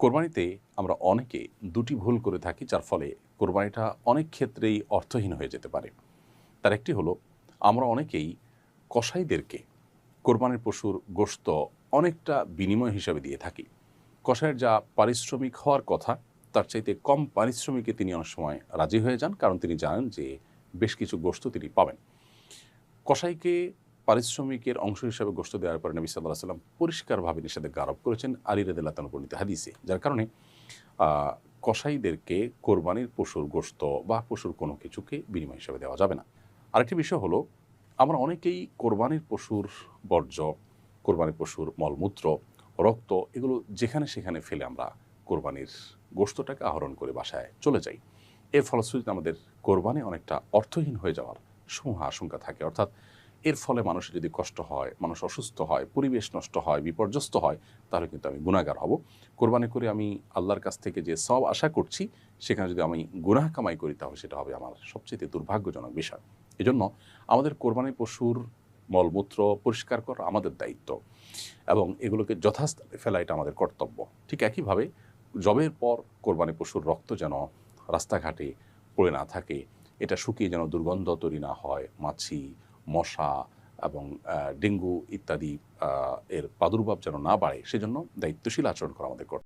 কোরবানিতে আমরা অনেকে দুটি ভুল করে থাকি, যার ফলে কোরবানিটা অনেক ক্ষেত্রেই অর্থহীন হয়ে যেতে পারে। তার একটি হলো, আমরা অনেকেই কসাইদেরকে কোরবানির পশুর গোশত অনেকটা বিনিময় হিসাবে দিয়ে থাকি। কসাইয়ের যা পারিশ্রমিক হওয়ার কথা, তার চাইতে কম পারিশ্রমিকে তিনি অনেক সময় রাজি হয়ে যান, কারণ তিনি জানেন যে বেশ কিছু গোশত তিনি পাবেন। কসাইকে পারিশ্রমিকের অংশ হিসাবে গোশত দেওয়ার পরে নবী সাল্লাল্লাহু আলাইহি ওয়াসাল্লাম পরিষ্কারভাবে নিষেধাজ্ঞা আরোপ করেছেন আলী রাদিয়াল্লাহু তাআলা বর্ণিত হাদিসে। যার কারণে আ কসাইদেরকে কোরবানির পশুর গোশত বা পশুর কোনো কিছুকে বিনিময় হিসেবে দেওয়া যাবে না। আরেকটি বিষয় হলো, আমরা অনেকেই কোরবানির পশুর বর্জ্য, কোরবানির পশুর মলমূত্র, রক্ত এগুলো যেখানে সেখানে ফেলে আমরা কোরবানির গোশতটাকে আহরণ করে বাসায় চলে যাই। এর ফলশ্রুতিতে আমাদের কোরবানি অনেকটা অর্থহীন হয়ে যাওয়ার সমূহ আশঙ্কা থাকে। অর্থাৎ এর ফলে মানুষের যদি কষ্ট হয়, মানুষ অসুস্থ হয়, পরিবেশ নষ্ট হয়, বিপর্যস্ত হয়, তাহলে কিন্তু আমি গুনাহগার হব। কোরবানি করে আমি আল্লাহর কাছ থেকে যে সওয়াব আশা করছি, সেখানে যদি আমি গুনাহ কামাই করি, তাহলে সেটা হবে আমার সবচেয়ে দুর্ভাগ্যজনক বিষয়। এজন্য আমাদের কোরবানির পশুর মলমূত্র পরিষ্কার করা আমাদের দায়িত্ব এবং এগুলোকে যথাস্থানে ফেলা এটা আমাদের কর্তব্য। ঠিক একইভাবে জবের পর কোরবানির পশুর রক্ত যেন রাস্তাঘাটে পড়ে না থাকে, এটা শুকিয়ে যেন দুর্গন্ধ তৈরি না হয়, মাছি, মশা এবং ডেঙ্গু ইত্যাদি এর প্রাদুর্ভাব যেন না বাড়ে, সেজন্য দায়িত্বশীল আচরণ করা আমাদের কর্তব্য।